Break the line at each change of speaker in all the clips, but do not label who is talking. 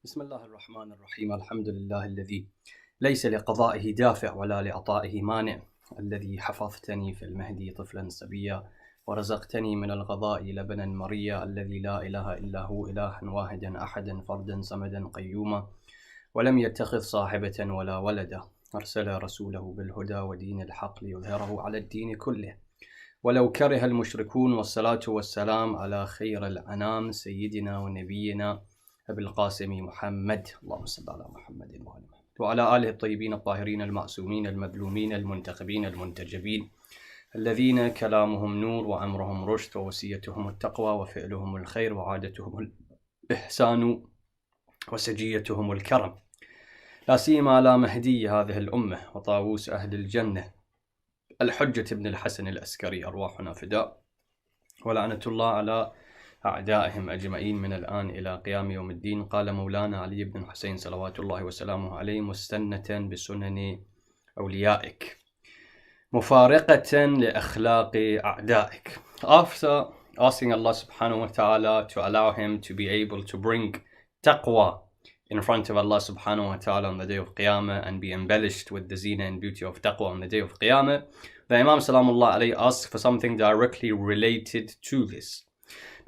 بسم الله الرحمن الرحيم. الحمد لله الذي ليس لقضائه دافع ولا لعطائه مانع، الذي حفظتني في المهدي طفلا صبيا ورزقتني من الغذاء لبنا مريا، الذي لا إله إلا هو، إلها واحدا أحدا فردا صمدا قيوما، ولم يتخذ صاحبة ولا ولدا، أرسل رسوله بالهدى ودين الحق ليظهره على الدين كله ولو كره المشركون. والصلاة والسلام على خير الأنام سيدنا ونبينا أبي القاسم محمد، اللهم صل على محمد وآل محمد، وعلى آله الطيبين الطاهرين المعصومين المظلومين المنتخبين المنتجبين، الذين كلامهم نور وأمرهم رشد ووصيتهم التقوى وفعلهم الخير وعادتهم الإحسان وسجيتهم الكرم، لا سيما على مهدي هذه الأمة وطاووس أهل الجنة الحجة بن الحسن العسكري، أرواحنا فداء، ولعنة الله على أعدائهم أجمعين من الآن إلى قيام يوم الدين. قال مولانا علي بن الحسين صلوات الله وسلامه عليه: مستنة بسنن أوليائك، مفارقة لأخلاق أعدائك. After asking Allah subhanahu wa ta'ala to allow him to be able to bring taqwa in front of Allah subhanahu wa ta'ala on the day of Qiyamah and be embellished with the zina and beauty of taqwa on the day of Qiyamah, the Imam salamullah alayhi asks for something directly related to this.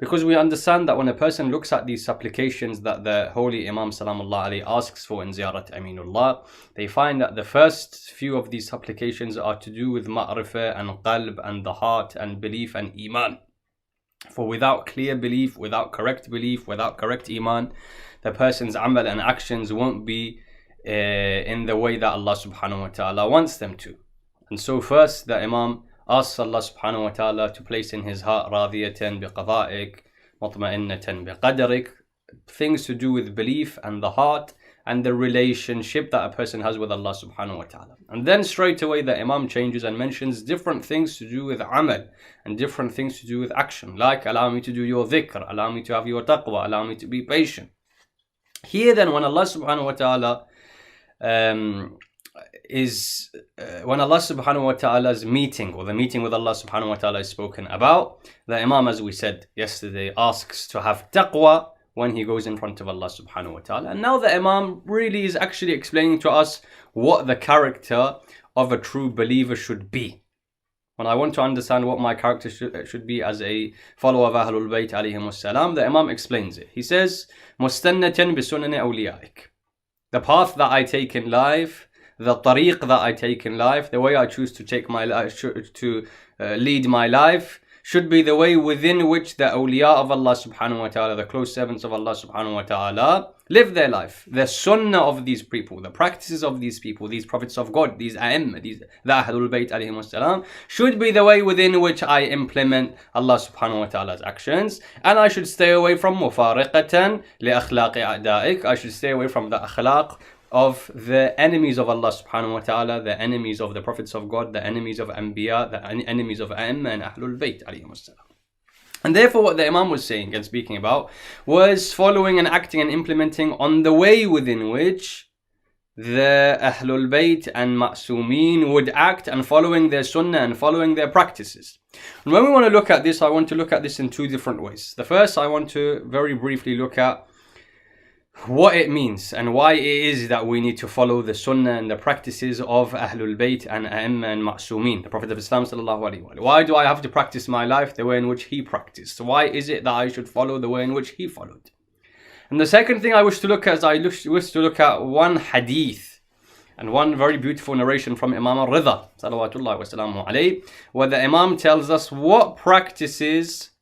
Because we understand that when a person looks at these supplications that the Holy Imam Salamullah alayhi asks for in Ziyarat Aminullah, they find that the first few of these supplications are to do with ma'rifah and qalb and the heart and belief and iman. For without clear belief, without correct iman, the person's amal and actions won't be in the way that Allah subhanahu wa ta'ala wants them to. And so first the Imam asks Allah subhanahu wa ta'ala to place in his heart radiyatan biqada'ik, mutma'innatan biqadarik, things to do with belief and the heart and the relationship that a person has with Allah subhanahu wa ta'ala. And then straight away the Imam changes and mentions different things to do with amal and different things to do with action, like allow me to do your dhikr, allow me to have your taqwa, allow me to be patient. Here then when Allah subhanahu wa ta'ala when Allah subhanahu wa ta'ala's meeting or the meeting with Allah subhanahu wa ta'ala is spoken about, the Imam, as we said yesterday, asks to have taqwa when he goes in front of Allah subhanahu wa ta'ala. And now the Imam really is actually explaining to us what the character of a true believer should be. When I want to understand what my character should be as a follower of Ahlul Bayt alayhimus salam, the Imam explains it. He says, mustannatan bisunan awliyaik, the path that I take in life, the tariq that I take in life, the way I choose to take my life, lead my life, should be the way within which the awliya of Allah subhanahu wa ta'ala, the close servants of Allah subhanahu wa ta'ala, live their life. The sunnah of these people, the practices of these people, these prophets of God, these a'imma, the Ahlul Bayt alayhimus salam, should be the way within which I implement Allah subhanahu wa ta'ala's actions. And I should stay away from mufariqatan li akhlaqi a'da'ik, I should stay away from the akhlaq of the enemies of Allah subhanahu wa ta'ala, the enemies of the prophets of God, the enemies of Anbiya, the enemies of A'imma and Ahlul Bayt alayhimus salam. And therefore what the Imam was saying and speaking about was following and acting and implementing on the way within which the Ahlul Bayt and Ma'sumeen would act, and following their sunnah and following their practices. And when we want to look at this, I want to look at this in two different ways. The first, I want to very briefly look at what it means and why it is that we need to follow the sunnah and the practices of Ahlul Bayt and A'imma and Ma'sumeen, the Prophet of Islam sallallahu alaihi wasallam. Why do I have to practice my life the way in which he practiced? Why is it that I should follow the way in which he followed? And the second thing I wish to look at is I wish to look at one hadith and one very beautiful narration from Imam al-Ridha salawatullahi wa salamu alayhi, where the Imam tells us what practices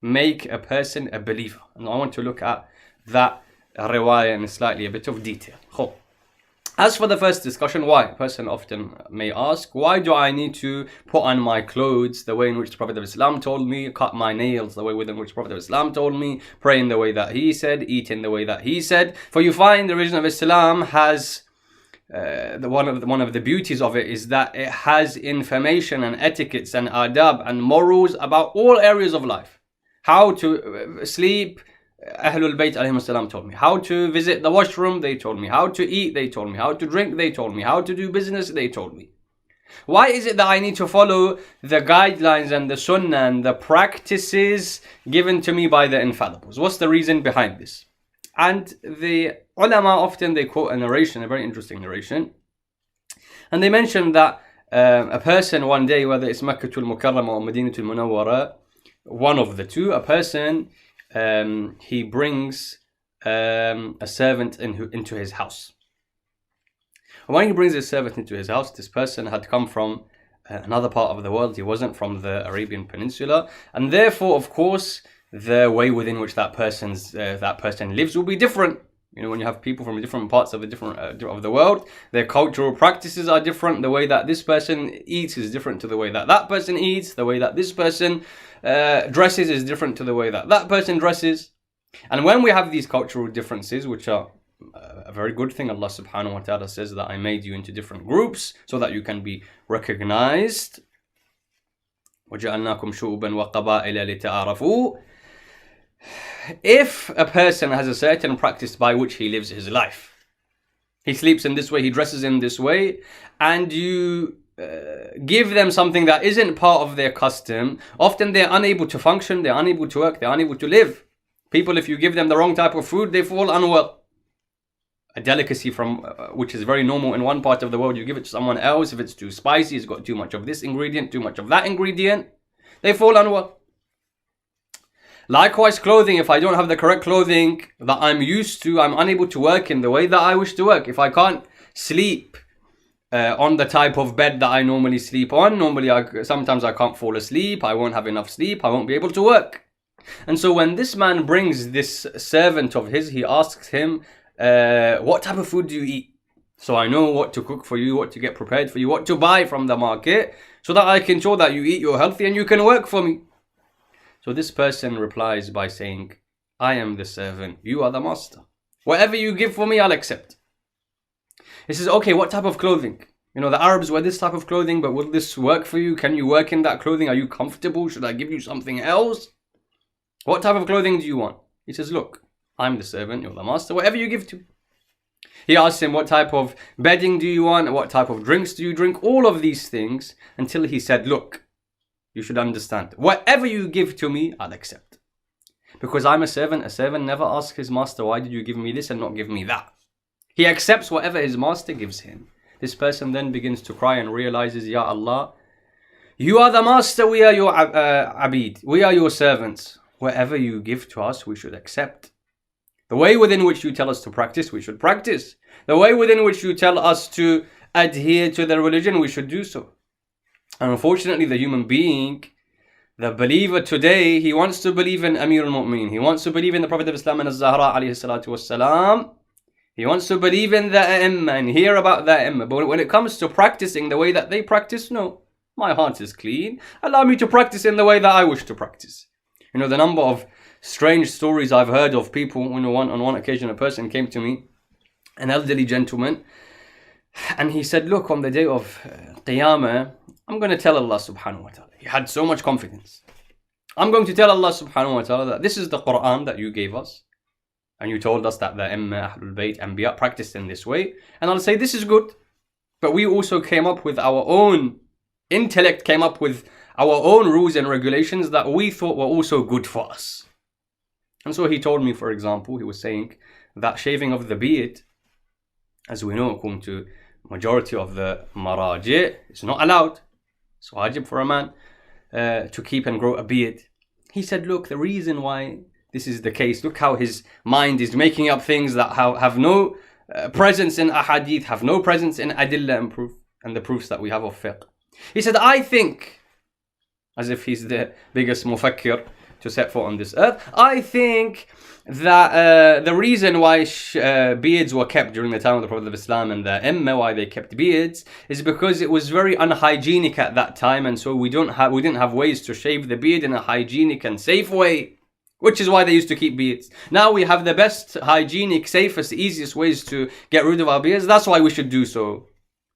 make a person a believer. And I want to look at that riwayah in slightly a bit of detail. As for the first discussion, why? A person often may ask, why do I need to put on my clothes the way in which the Prophet of Islam told me, cut my nails the way within which the Prophet of Islam told me, pray in the way that he said, eat in the way that he said? For you find the religion of Islam has one of the beauties of it is that it has information and etiquettes and adab and morals about all areas of life. How to sleep, Ahlul Bayt alayhi salam told me. How to visit the washroom, they told me. How to eat, they told me. How to drink, they told me. How to do business, they told me. Why is it that I need to follow the guidelines and the sunnah and the practices given to me by the infallibles? What's the reason behind this? And the ulama often they quote a narration, a very interesting narration, and they mention that a person one day, whether it's Makkah al-Mukarramah or Madinah al-Munawwara, one of the two, a person he brings a servant into his house. When he brings his servant into his house, this person had come from another part of the world. He wasn't from the Arabian Peninsula, and therefore, of course, the way within which that person lives will be different. You know, when you have people from different parts of the world, their cultural practices are different. The way that this person eats is different to the way that that person eats. The way that this person dresses is different to the way that that person dresses. And when we have these cultural differences, which are a very good thing, Allah subhanahu wa ta'ala says that I made you into different groups so that you can be recognized. وَجَعَلْنَاكُمْ شُعُوبًا وَقَبَائِلَ لِتَعَارَفُوا. If a person has a certain practice by which he lives his life, he sleeps in this way, he dresses in this way, and you give them something that isn't part of their custom, often they're unable to function, they're unable to work, they're unable to live. People, if you give them the wrong type of food, they fall unwell. A delicacy from which is very normal in one part of the world, you give it to someone else, if it's too spicy, it's got too much of this ingredient, too much of that ingredient, they fall unwell. Likewise, clothing, if I don't have the correct clothing that I'm used to, I'm unable to work in the way that I wish to work. If I can't sleep on the type of bed that I normally sleep on, sometimes I can't fall asleep, I won't have enough sleep, I won't be able to work. And so when this man brings this servant of his, he asks him, what type of food do you eat? So I know what to cook for you, what to get prepared for you, what to buy from the market, so that I can show that you eat, you're healthy, and you can work for me. So this person replies by saying, I am the servant, you are the master. Whatever you give for me, I'll accept. He says, okay, what type of clothing? You know, the Arabs wear this type of clothing, but will this work for you? Can you work in that clothing? Are you comfortable? Should I give you something else? What type of clothing do you want? He says, look, I'm the servant, you're the master, whatever you give to. He asks him, what type of bedding do you want? What type of drinks do you drink? All of these things, until he said, look, you should understand, whatever you give to me, I'll accept. Because I'm a servant never asks his master, why did you give me this and not give me that? He accepts whatever his master gives him. This person then begins to cry and realizes, Ya Allah, you are the master, we are your abid, we are your servants. Whatever you give to us, we should accept. The way within which you tell us to practice, we should practice. The way within which you tell us to adhere to the religion, we should do so. And unfortunately, the human being, the believer today, he wants to believe in Amir al-Mu'mineen. He wants to believe in the Prophet of Islam and Zahra alayhi salatu wassalam. He wants to believe in the A'imma and hear about the A'imma. But when it comes to practicing the way that they practice, no. My heart is clean. Allow me to practice in the way that I wish to practice. You know, the number of strange stories I've heard of people, on one occasion a person came to me, an elderly gentleman, and he said, look, on the day of Qiyamah, I'm going to tell Allah subhanahu wa ta'ala. He had so much confidence. I'm going to tell Allah subhanahu wa ta'ala that this is the Quran that you gave us. And you told us that the Imma, Ahlul Bayt, Anbiya practiced in this way. And I'll say, this is good. But we also came up with our own intellect, came up with our own rules and regulations that we thought were also good for us. And so he told me, for example, he was saying that shaving of the beard, as we know, according to majority of the maraji, is not allowed. It's wajib for a man to keep and grow a beard. He said, look, the reason why this is the case, look how his mind is making up things that have no presence in ahadith, have no presence in adillah and proof, and the proofs that we have of fiqh. He said, I think, as if he's the biggest mufakkir to set foot on this earth, I think that the reason why beards were kept during the time of the Prophet of Islam and the Imma, why they kept beards, is because it was very unhygienic at that time, and so we didn't have ways to shave the beard in a hygienic and safe way, which is why they used to keep beards. Now we have the best, hygienic, safest, easiest ways to get rid of our beards. That's why we should do so.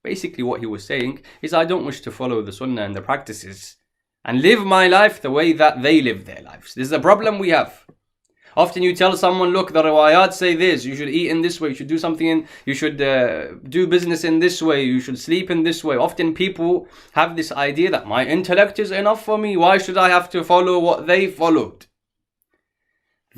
Basically what he was saying is, I don't wish to follow the sunnah and the practices and live my life the way that they live their lives. This is the problem we have. Often you tell someone, look, the riwayat say this, you should eat in this way, you should do something in, you should do business in this way, you should sleep in this way. Often people have this idea that my intellect is enough for me, why should I have to follow what they followed?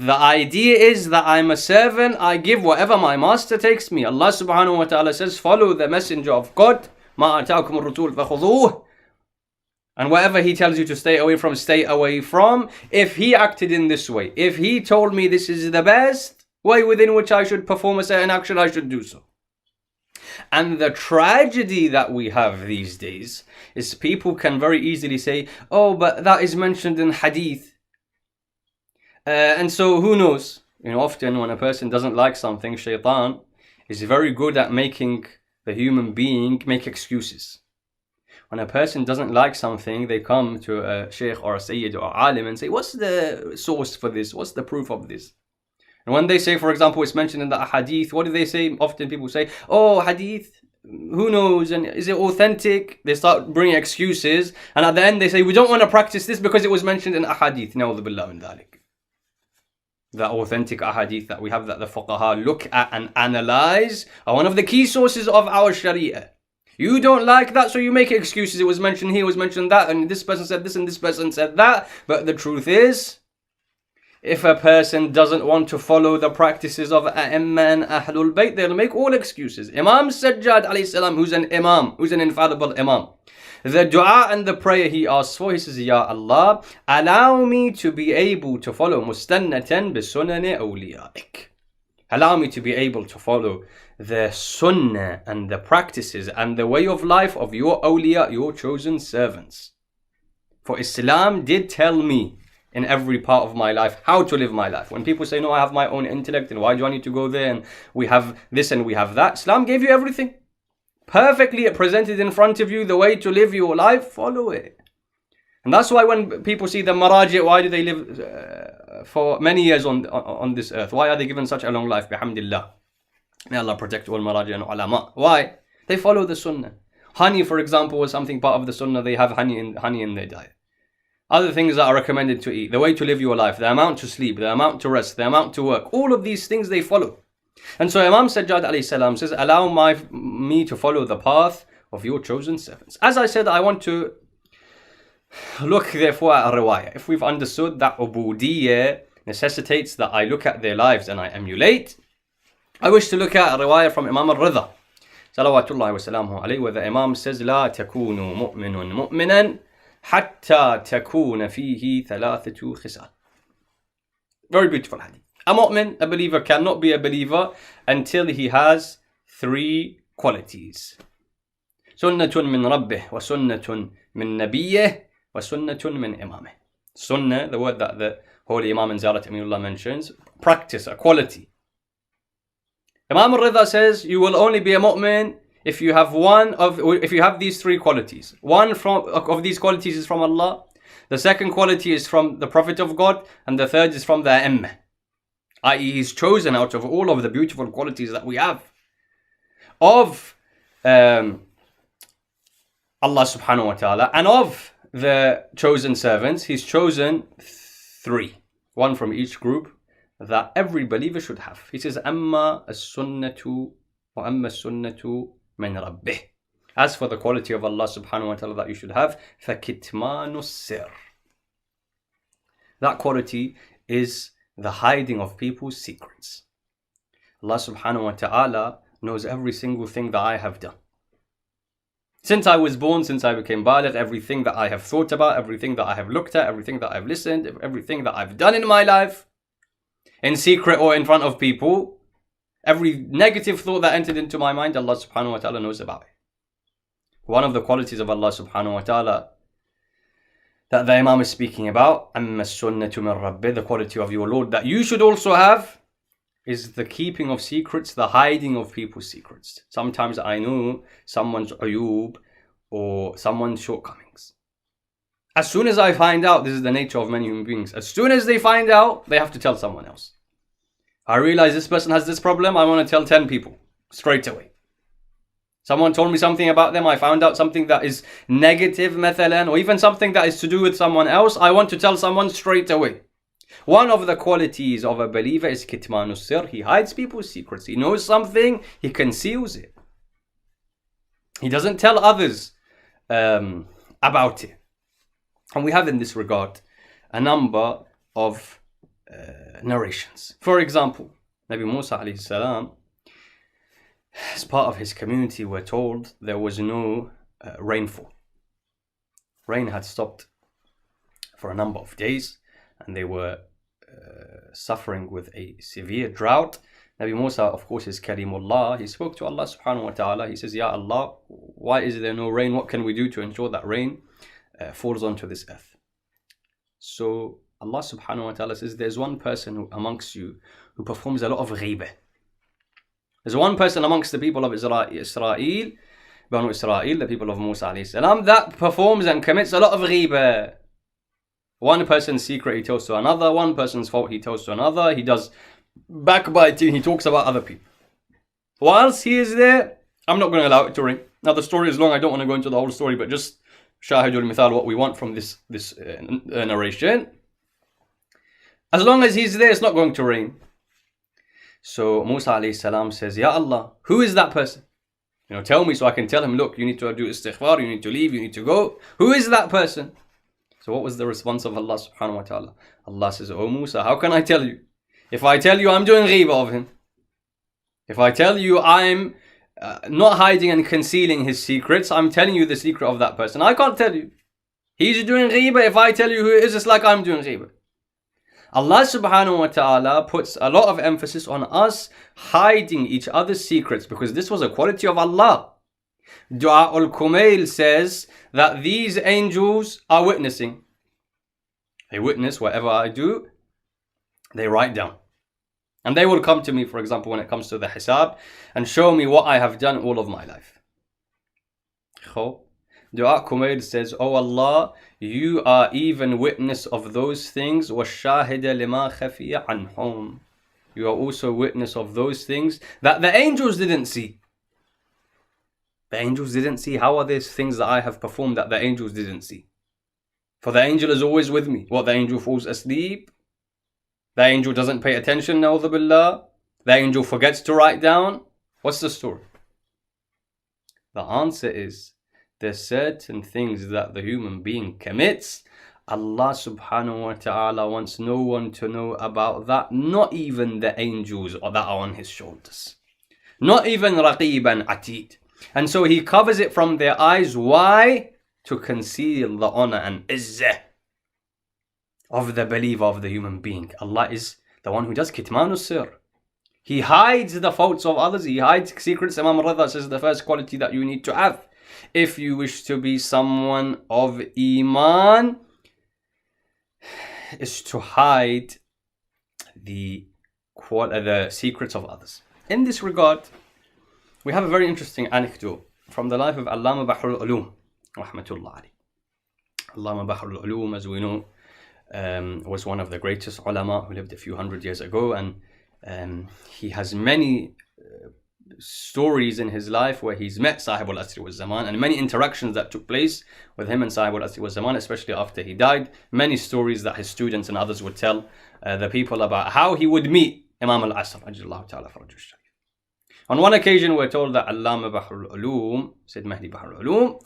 The idea is that I'm a servant, I give whatever my master takes me. Allah subhanahu wa ta'ala says, follow the messenger of God. مَا أَتَاكُمُ الرَّسُولُ فَخُذُوهُ. And whatever he tells you to stay away from, stay away from. If he acted in this way, if he told me this is the best way within which I should perform a certain action, I should do so. And the tragedy that we have these days is people can very easily say, oh, but that is mentioned in hadith. And so who knows? Often when a person doesn't like something, shaitan is very good at making the human being make excuses. When a person doesn't like something, they come to a sheikh or a sayyid or alim and say, what's the source for this? What's the proof of this? And when they say, for example, it's mentioned in the hadith, what do they say? Often people say, oh, hadith, who knows? And is it authentic? They start bringing excuses. And at the end they say, we don't want to practice this because it was mentioned in a hadith. Na'udhu billah min dhalik. The authentic ahadith that we have, that the fuqaha look at and analyze, are one of the key sources of our sharia. You don't like that, so you make excuses. It was mentioned here, it was mentioned that, and this person said this and this person said that. But the truth is, if a person doesn't want to follow the practices of A'imma and Ahlul Bayt, they'll make all excuses. Imam Sajjad alayhi salam, who's an imam, who's an infallible imam, the dua and the prayer he asks for, he says, Ya Allah, allow me to be able to follow mustannatan bi sunani awliyaik. Allow me to be able to follow the sunnah and the practices and the way of life of your awliya, your chosen servants. For Islam did tell me in every part of my life how to live my life. When people say, no, I have my own intellect, and why do I need to go there, and we have this and we have that, Islam gave you everything. Perfectly presented in front of you the way to live your life, follow it. And that's why when people see the maraji, why do they live for many years on this earth? Why are they given such a long life? Bihamdillah. May Allah protect all maraji and ulama. Why? They follow the sunnah. Honey, for example, was something part of the sunnah. They have honey in their diet. Other things that are recommended to eat, the way to live your life, the amount to sleep, the amount to rest, the amount to work, all of these things they follow. And so Imam Sajjad alayhi salam says, allow me to follow the path of your chosen servants. As I said, I want to look therefore at a riwayah. If we've understood that ubudiyyah necessitates that I look at their lives and I emulate, I wish to look at a riwayah from Imam al-Ridha, salawatullahi wa salamuhu alayhi, where the Imam says, لا تكون مؤمن مؤمنا حتى تكون فيه ثلاثة خصال. Very beautiful hadith. A mu'min, a believer, cannot be a believer until he has three qualities. سنة من ربه وسنة من نبيه وسنة من إمامه. Sunnah, the word that the holy Imam in Ziyarat Aminullah mentions, practice, a quality. Imam al-Ridha says you will only be a mu'min if you have these three qualities. One of these qualities is from Allah, the second quality is from the Prophet of God, and the third is from the A'imma, i.e. he's chosen out of all of the beautiful qualities that we have of Allah subhanahu wa ta'ala, and of the chosen servants, he's chosen three, one from each group, that every believer should have. He says, Amma as-sunnatu wa amma as-sunnatu min rabbih. As for the quality of Allah subhanahu wa ta'ala that you should have, فَكِتْمَانُ السِّرِّ. That quality is the hiding of people's secrets. Allah subhanahu wa ta'ala knows every single thing that I have done. Since I was born, since I became baligh, everything that I have thought about, everything that I have looked at, everything that I've listened, everything that I've done in my life, in secret or in front of people, every negative thought that entered into my mind, Allah subhanahu wa ta'ala knows about it. One of the qualities of Allah subhanahu wa ta'ala that the Imam is speaking about, أَمَّا السُّنَّةُ مِن رَبِّ, the quality of your Lord that you should also have, is the keeping of secrets, the hiding of people's secrets. Sometimes I know someone's ayub or someone's shortcomings. As soon as I find out, this is the nature of many human beings, as soon as they find out, they have to tell someone else. I realize this person has this problem, I want to tell 10 people straight away. Someone told me something about them, I found out something that is negative, mathalan, or even something that is to do with someone else, I want to tell someone straight away. One of the qualities of a believer is kitmanu sir. He hides people's secrets. He knows something, he conceals it. He doesn't tell others about it. And we have in this regard a number of narrations. For example, Nabi Musa alayhi salam, as part of his community, were told there was no rainfall. Rain had stopped for a number of days, and they were suffering with a severe drought. Nabi Musa, of course, is Kalimullah. He spoke to Allah subhanahu wa ta'ala. He says, Ya Allah, why is there no rain? What can we do to ensure that rain falls onto this earth? So Allah subhanahu wa ta'ala says, there's one person amongst you who performs a lot of ghibah. There's one person amongst the people of Israel, Banu Israel, the people of Musa alayhi salam, that performs and commits a lot of ghibah. One person's secret he tells to another, one person's fault he tells to another, he does backbiting, he talks about other people. Whilst he is there, I'm not going to allow it to rain. Now the story is long, I don't want to go into the whole story, but just shahidul mithal, what we want from this narration. As long as he's there, it's not going to rain. So Musa alayhi salam says, Ya Allah, who is that person? Tell me so I can tell him, look, you need to do istighfar, you need to leave, you need to go. Who is that person? So what was the response of Allah subhanahu wa ta'ala? Allah says, Oh Musa, how can I tell you? If I tell you I'm doing ghibah of him, if I tell you I'm not hiding and concealing his secrets, I'm telling you the secret of that person. I can't tell you. He's doing ghibah. If I tell you who it is, it's like I'm doing ghibah. Allah subhanahu wa ta'ala puts a lot of emphasis on us hiding each other's secrets, because this was a quality of Allah. Dua al-Kumail says that these angels are witnessing. They witness whatever I do, they write down. And they will come to me, for example, when it comes to the hisab, and show me what I have done all of my life. Dua Kumail says, Oh Allah, you are even witness of those things. وَالشَّاهِدَ لِمَا خَفِيَ عَنْهُمْ. You are also witness of those things that the angels didn't see. The angels didn't see. How are these things that I have performed that the angels didn't see? For the angel is always with me. What, the angel falls asleep? The angel doesn't pay attention, na'udhu billah? The angel forgets to write down? What's the story? The answer is, there's certain things that the human being commits. Allah subhanahu wa ta'ala wants no one to know about that, not even the angels that are on his shoulders. Not even Raqib and Atid. And so he covers it from their eyes. Why? To conceal the honor and izzah of the believer, of the human being. Allah is the one who does kitmanu sir. He hides the faults of others. He hides secrets. Imam Radha says the first quality that you need to have if you wish to be someone of Iman is to hide the secrets of others. In this regard, we have a very interesting anecdote from the life of Allama Bahr al-Ulum, rahmatullah alayh. Allama Bahr al-Ulum, as we know, was one of the greatest ulama who lived a few hundred years ago, and he has many stories in his life where he's met Sahib al-Asir wa Zaman, and many interactions that took place with him and Sahib al-Asir wa Zaman, especially after he died. Many stories that his students and others would tell the people about how he would meet Imam al-Asr. On one occasion, we're told that Allama Bahr al-Ulum, Sayyid Mahdi Bahr al-Ulum,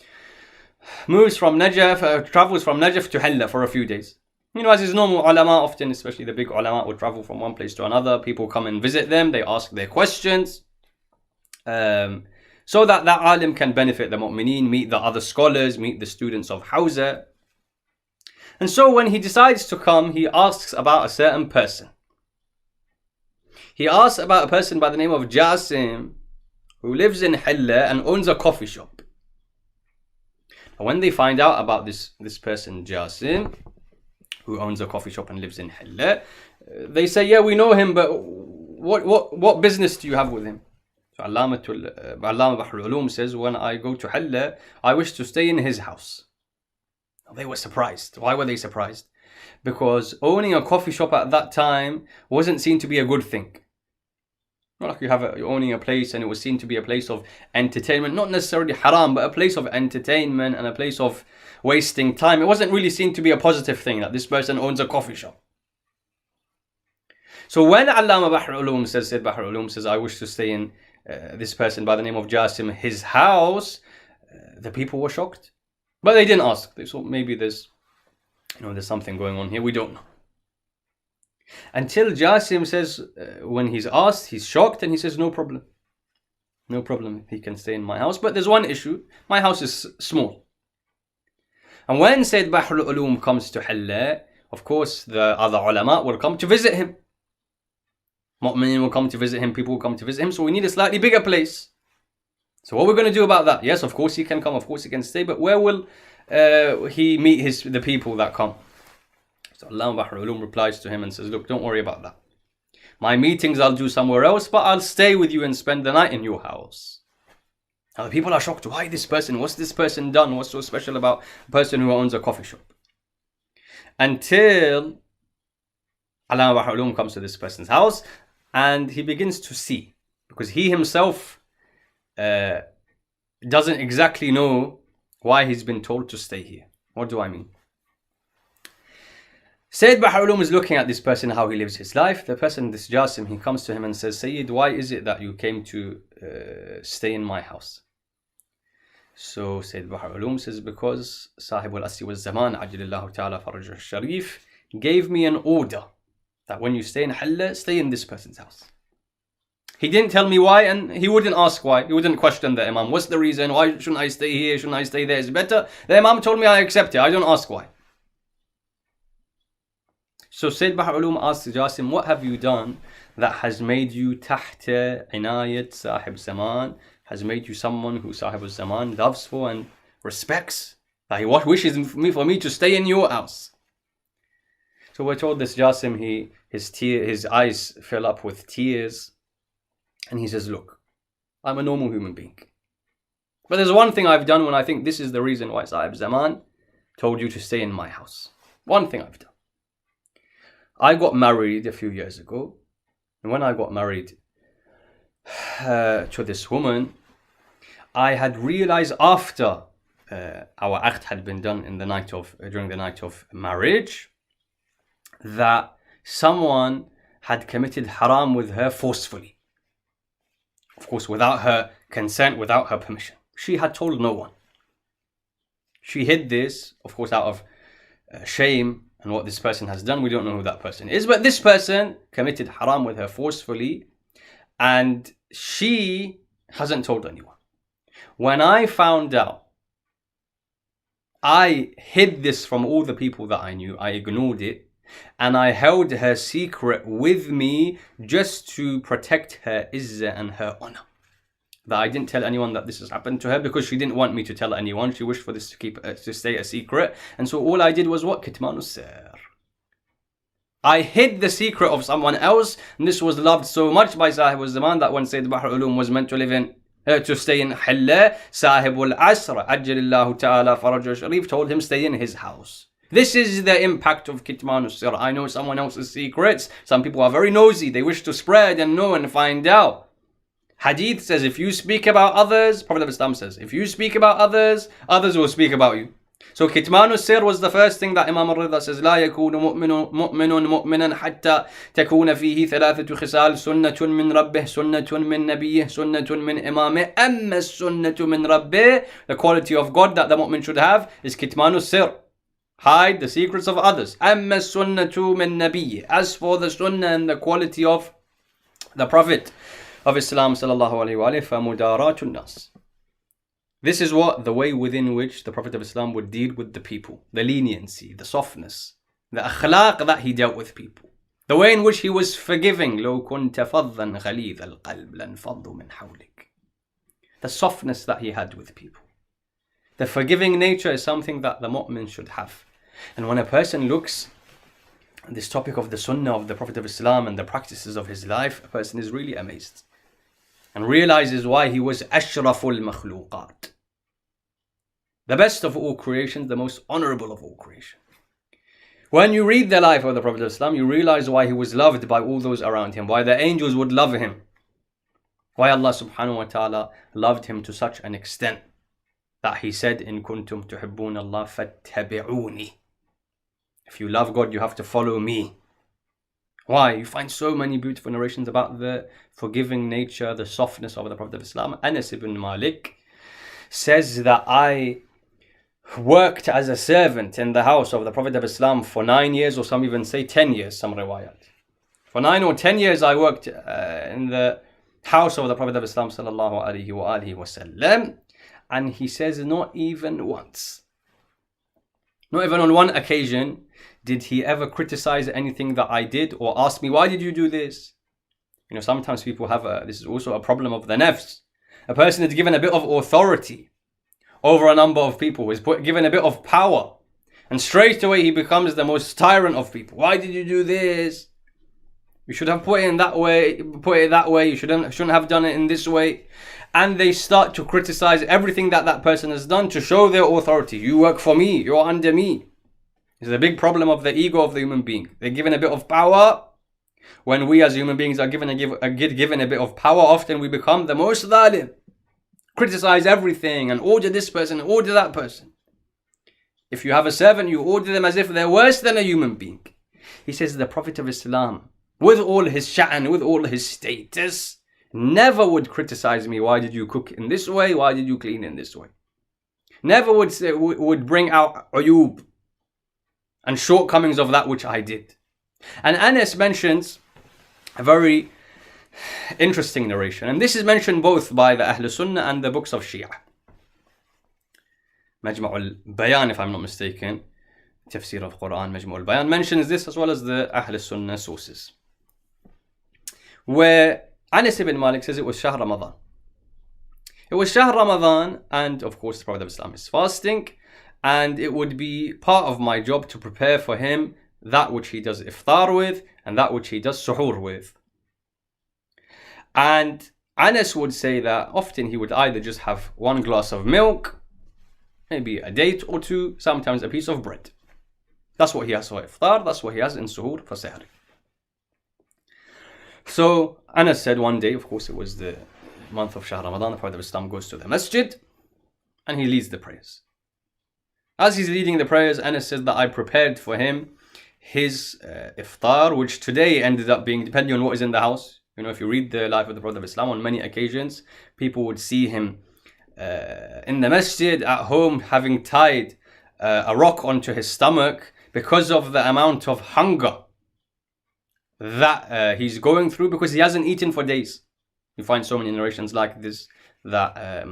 moves from Najaf, travels from Najaf to Hilla for a few days. As is normal, ulama often, especially the big ulama, would travel from one place to another. People come and visit them, they ask their questions, so that that alim can benefit the mu'mineen, meet the other scholars, meet the students of Hawza. And so when he decides to come, he asks about a certain person. He asks about a person by the name of Jasim, who lives in Hilla and owns a coffee shop. And when they find out about this person, Jasim, who owns a coffee shop and lives in Hilla, they say, yeah, we know him, but what business do you have with him? So Allama Bahr al-Ulum says, when I go to Hilla, I wish to stay in his house. They were surprised. Why were they surprised? Because owning a coffee shop at that time wasn't seen to be a good thing. Not like you're owning a place and it was seen to be a place of entertainment, not necessarily haram, but a place of entertainment and a place of wasting time. It wasn't really seen to be a positive thing that this person owns a coffee shop. So when Allama Bahr al-Ulum says, Sayyid Bahr al-Ulum says, I wish to stay in this person by the name of Jasim, his house, the people were shocked. But they didn't ask. They thought maybe there's something going on here. We don't know. Until Jasim says, when he's asked, he's shocked and he says, no problem. No problem, he can stay in my house. But there's one issue, my house is small. And when Sayyid Bahr al-Ulum comes to Hilla, of course the other ulama will come to visit him. Mu'minin will come to visit him, people will come to visit him, so we need a slightly bigger place. So what we're going to do about that? Yes, of course he can come, of course he can stay, but where will he meet the people that come? So Allama Bahr al-Ulum replies to him and says, look, don't worry about that. My meetings I'll do somewhere else, but I'll stay with you and spend the night in your house. Now the people are shocked. Why this person? What's this person done? What's so special about a person who owns a coffee shop? Until Allama Bahr al-Ulum comes to this person's house and he begins to see. Because he himself doesn't exactly know why he's been told to stay here. What do I mean? Sayyid Bahr al-Ulum is looking at this person, how he lives his life. The person, this Jasim, he comes to him and says, Sayyid, why is it that you came to stay in my house? So Sayyid Bahr al-Ulum says, because Sahib al-Asir wal-Zaman, Ajilillahu ta'ala farajah al-Sharif, gave me an order that when you stay in Hilla, stay in this person's house. He didn't tell me why, and he wouldn't ask why. He wouldn't question the Imam. What's the reason? Why shouldn't I stay here? Shouldn't I stay there? It's better. The Imam told me I accept it. I don't ask why. So Sayyid Bahr al-Ulum asks Jasim, what have you done that has made you tahta inayat Sahib Zaman, has made you someone who Sahib Zaman loves for and respects, that he wishes for me to stay in your house? So we're told this Jasim, his eyes fill up with tears, and he says, look, I'm a normal human being. But there's one thing I've done when I think this is the reason why Sahib Zaman told you to stay in my house. One thing I've done. I got married a few years ago, and when I got married to this woman, I had realized after our act had been done during the night of marriage, that someone had committed haram with her forcefully. Of course, without her consent, without her permission. She had told no one. She hid this, of course, out of shame and what this person has done. We don't know who that person is, but this person committed haram with her forcefully, and she hasn't told anyone. When I found out, I hid this from all the people that I knew. I ignored it, and I held her secret with me just to protect her izzah and her honor. That I didn't tell anyone that this has happened to her, because she didn't want me to tell anyone. She wished for this to stay a secret. And so all I did was what? Kitman al-Sir. I hid the secret of someone else, and this was loved so much by Sahib al-Zaman that when Sayyid Bahr al-Ulum was meant to stay in Hilla, Sahib al-Asir, Ajilillahu ta'ala farajah al-Sharif, told him stay in his house. This is the impact of Kitman al-Sir. I know someone else's secrets. Some people are very nosy. They wish to spread and know and find out. Hadith says, if you speak about others, Prophet of Islam says, if you speak about others, others will speak about you. So Kitman al-Sir was the first thing that Imam al-Ridha says, لا يكون مؤمن مؤمنا حتى تكون فيه ثلاثة خصال سنة من ربه سنة من نبيه سنة من إمامه أما السنة من ربه. The quality of God that the mu'min should have is Kitman al-Sir. Hide the secrets of others. أما السنة من نبيه. As for the sunnah and the quality of the Prophet of Islam sallallahu alayhi wa alayhi, فَمُدَارَاتُ النَّاسِ. This is the way within which the Prophet of Islam would deal with the people. The leniency, the softness, the akhlaq that he dealt with people. The way in which he was forgiving. لَوْ كُنْتَ فَضًّا غَلِيظَ الْقَلْبِ لَانْفَضُّوا مِنْ حَوْلِكَ. The softness that he had with people. The forgiving nature is something that the mu'min should have. And when a person looks at this topic of the sunnah of the Prophet of Islam and the practices of his life, a person is really amazed and realizes why he was ashraful makhluqat, the best of all creations, the most honorable of all creation. When you read the life of the Prophet of Islam, you realize why he was loved by all those around him, why the angels would love him, why Allah subhanahu wa ta'ala loved him to such an extent that he said, in kuntum tuhibbun Allah fattabi'uni. If you love God, you have to follow me. Why? You find so many beautiful narrations about the forgiving nature, the softness of the Prophet of Islam. Anas ibn Malik says that I worked as a servant in the house of the Prophet of Islam for 9 years, or some even say 10 years, some riwayat. For 9 or 10 years I worked in the house of the Prophet of Islam sallallahu alaihi wasallam, and he says not even once, not even on one occasion, did he ever criticize anything that I did or ask me, why did you do this? You know, sometimes people have this is also a problem of the nafs. A person is given a bit of authority over a number of people, is given a bit of power, and straight away he becomes the most tyrant of people. Why did you do this? You should have put it in that way, put it that way. You shouldn't have done it in this way. And they start to criticize everything that that person has done to show their authority. You work for me, you're under me. This is a big problem of the ego of the human being. They're given a bit of power. When we as human beings are given a bit of power, often we become the most zalim. Criticize everything and order this person, order that person. If you have a servant, you order them as if they're worse than a human being. He says the Prophet of Islam, with all his sha'an, with all his status, never would criticize me. Why did you cook in this way? Why did you clean in this way? Never would bring out uyub and shortcomings of that which I did. And Anas mentions a very interesting narration, and this is mentioned both by the Ahl Sunnah and the books of Shia. Majma' al-Bayan, if I'm not mistaken, Tafsir of Quran, Majma' al-Bayan mentions this, as well as the Ahl Sunnah sources, where Anas ibn Malik says it was Shahr Ramadan. It was Shahr Ramadan, and of course the Prophet of Islam is fasting, and it would be part of my job to prepare for him that which he does iftar with and that which he does suhoor with. And Anas would say that often he would either just have one glass of milk, maybe a date or two, sometimes a piece of bread. That's what he has for iftar, that's what he has in suhoor for sahri. So Anas said one day, of course it was the month of Shahr Ramadan, the Prophet of Islam goes to the masjid and he leads the prayers. As he's leading the prayers, Anas says that I prepared for him his iftar, which today ended up being, depending on what is in the house. You know, if you read the life of the Prophet of Islam, on many occasions, people would see him in the masjid at home having tied a rock onto his stomach because of the amount of hunger that he's going through, because he hasn't eaten for days. You find so many narrations like this, that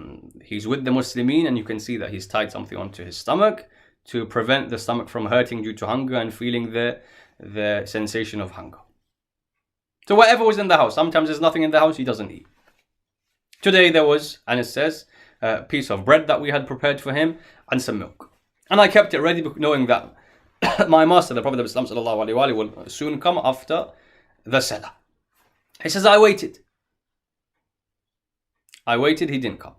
he's with the Muslimin and you can see that he's tied something onto his stomach to prevent the stomach from hurting due to hunger and feeling the sensation of hunger. So whatever was in the house, sometimes there's nothing in the house, he doesn't eat. Today there was, and it says, a piece of bread that we had prepared for him and some milk. And I kept it ready knowing that my master, the Prophet of Islam sallallahu alaihi wasallam, will soon come after the salah. He says, I waited, he didn't come.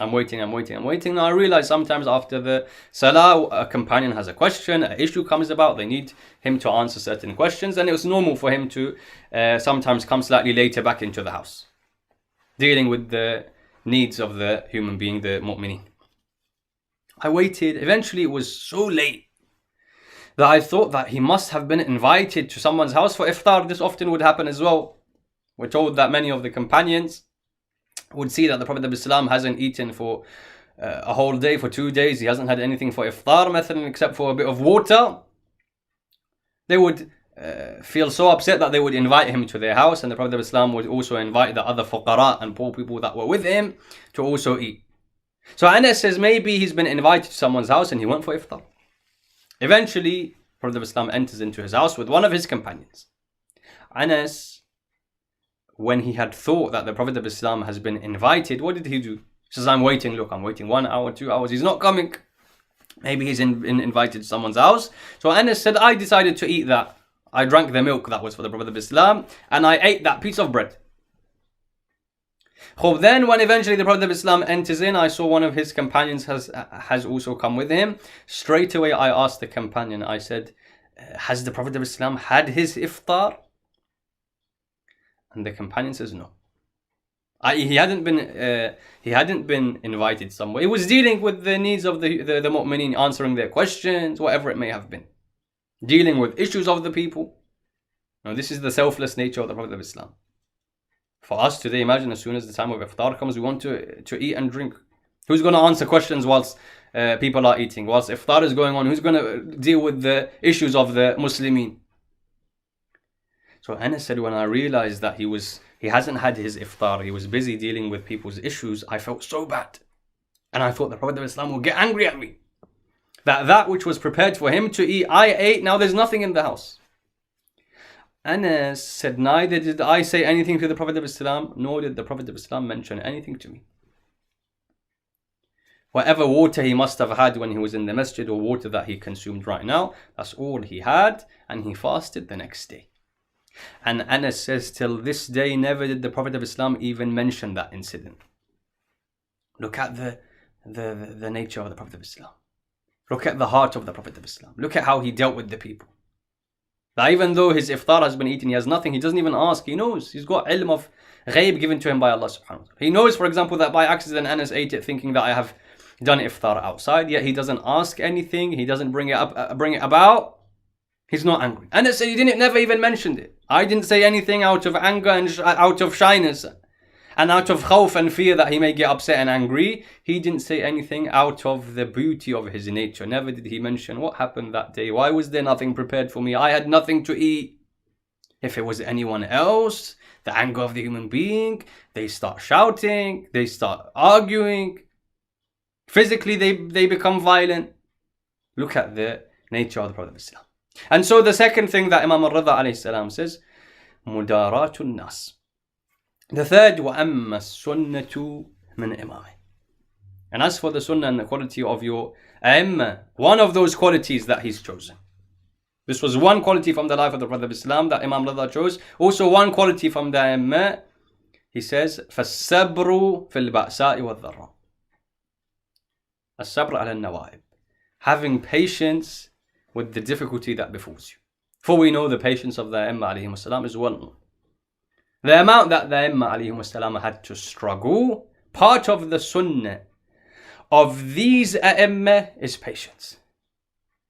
I'm waiting. Now I realize sometimes after the salah, a companion has a question, an issue comes about, they need him to answer certain questions, and it was normal for him to sometimes come slightly later back into the house, dealing with the needs of the human being, the mu'mineen. I waited. Eventually it was so late that I thought that he must have been invited to someone's house for iftar. This often would happen as well. We're told that many of the companions would see that the Prophet of Islam hasn't eaten for a whole day, for 2 days. He hasn't had anything for iftar method except for a bit of water. They would feel so upset that they would invite him to their house, and the Prophet of Islam would also invite the other fuqara and poor people that were with him to also eat. So Anas says maybe he's been invited to someone's house and he went for iftar. Eventually, Prophet of Islam enters into his house with one of his companions. Anas, when he had thought that the Prophet of Islam has been invited, what did he do? He says, I'm waiting, 1 hour, 2 hours, he's not coming. Maybe he's invited to someone's house. So Anas said, I decided to eat that. I drank the milk that was for the Prophet of Islam, and I ate that piece of bread. Then when eventually the Prophet of Islam enters in, I saw one of his companions has also come with him. Straight away I asked the companion, I said, has the Prophet of Islam had his iftar? And the companion says no. He hadn't been invited somewhere. He was dealing with the needs of the mu'mineen, answering their questions, whatever it may have been. Dealing with issues of the people. Now this is the selfless nature of the Prophet of Islam. For us today, imagine as soon as the time of iftar comes, we want to eat and drink. Who's going to answer questions whilst people are eating? Whilst iftar is going on, who's going to deal with the issues of the Muslimin? So Anas said, when I realized that he hasn't had his iftar, he was busy dealing with people's issues, I felt so bad. And I thought the Prophet of Islam would get angry at me. That which was prepared for him to eat, I ate, now there's nothing in the house. Anas said, neither did I say anything to the Prophet of Islam, nor did the Prophet of Islam mention anything to me. Whatever water he must have had when he was in the masjid, or water that he consumed right now, that's all he had, and he fasted the next day. And Anas says, till this day, never did the Prophet of Islam even mention that incident. Look at the nature of the Prophet of Islam. Look at the heart of the Prophet of Islam. Look at how he dealt with the people. That even though his iftar has been eaten, he has nothing, he doesn't even ask. He knows. He's got ilm of ghaib given to him by Allah subhanahu wa ta'ala. He knows, for example, that by accident Anas ate it thinking that I have done iftar outside, yet he doesn't ask anything, he doesn't bring it about. He's not angry. Anas said, he never even mentioned it. I didn't say anything out of anger and out of shyness and out of khawf and fear that he may get upset and angry. He didn't say anything out of the beauty of his nature. Never did he mention what happened that day. Why was there nothing prepared for me? I had nothing to eat. If it was anyone else, the anger of the human being, they start shouting, they start arguing. Physically, they become violent. Look at the nature of the Prophet of Islam. And so the second thing that Imam al-Rida alayhi salam says, mudaratun nas. The third, وَأَمَّا السُنَّةُ مِنْ إِمَامِ. And as for the sunnah and the quality of your a'imma, one of those qualities that he's chosen. This was one quality from the life of the Prophet of Islam that Imam Rida chose. Also one quality from the a'imma. He says, فَالسَّبْرُ فِي الْبَأْسَاءِ وَالضَّرَّةِ. الصبر على النوائب. Having patience with the difficulty that befalls you. For we know the patience of the Imam alayhi salam is well known. The amount that the Imam alayhi salam had to struggle, part of the sunnah of these A'imma is patience.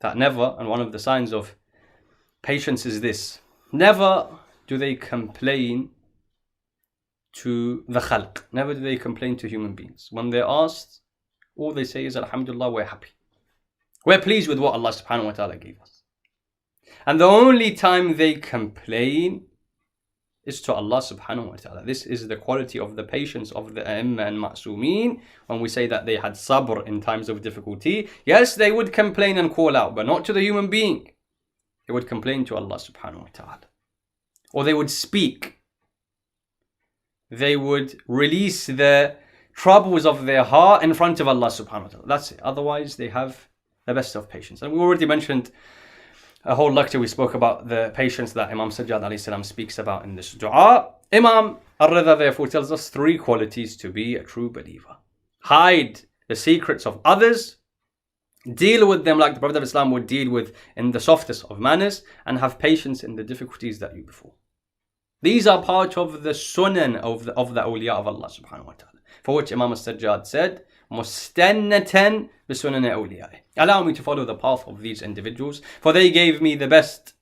That never, and one of the signs of patience is this, never do they complain to the khalq, never do they complain to human beings. When they're asked, all they say is, Alhamdulillah, we're happy. We're pleased with what Allah subhanahu wa ta'ala gave us. And the only time they complain is to Allah subhanahu wa ta'ala. This is the quality of the patience of the A'imma and Ma'soomeen. When we say that they had sabr in times of difficulty, yes, they would complain and call out, but not to the human being. They would complain to Allah subhanahu wa ta'ala. Or they would speak. They would release the troubles of their heart in front of Allah subhanahu wa ta'ala. That's it. Otherwise, they have the best of patience. And we already mentioned a whole lecture, we spoke about the patience that Imam Sajjad alayhi salam speaks about in this dua. Imam al-Rida therefore tells us 3 qualities to be a true believer. Hide the secrets of others, deal with them like the Prophet of Islam would deal with in the softest of manners, and have patience in the difficulties that you befall. These are part of the sunan of the awliya of Allah subhanahu wa ta'ala. For which Imam al-Sajjad said, مُسْتَنَّةً بِسُنَنِ أَوْلِيَائِهِ. Allow me to follow the path of these individuals, for they gave me the best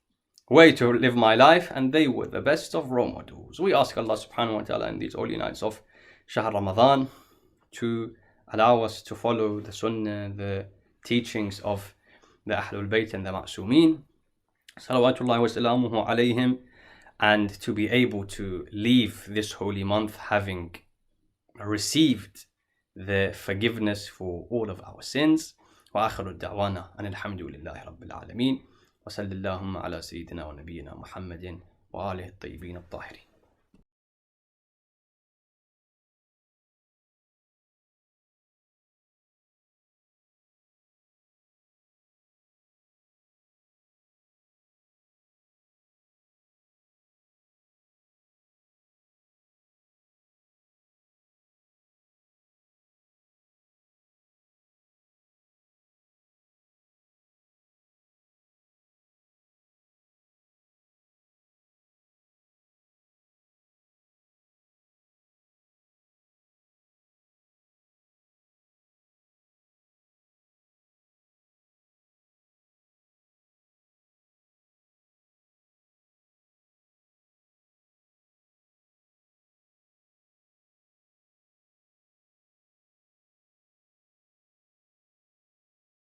way to live my life, and they were the best of role models. We ask Allah subhanahu wa ta'ala in these holy nights of Shahr Ramadan to allow us to follow the sunnah, the teachings of the Ahlul Bayt and the Ma'soomeen, salawatullahi wa salamuhu alayhim, and to be able to leave this holy month having received the forgiveness for all of our sins. وآخر الدعوانا أن الحمد لله رب العالمين وصلى اللهم على سيدنا ونبينا محمد وآله الطيبين الطاهرين.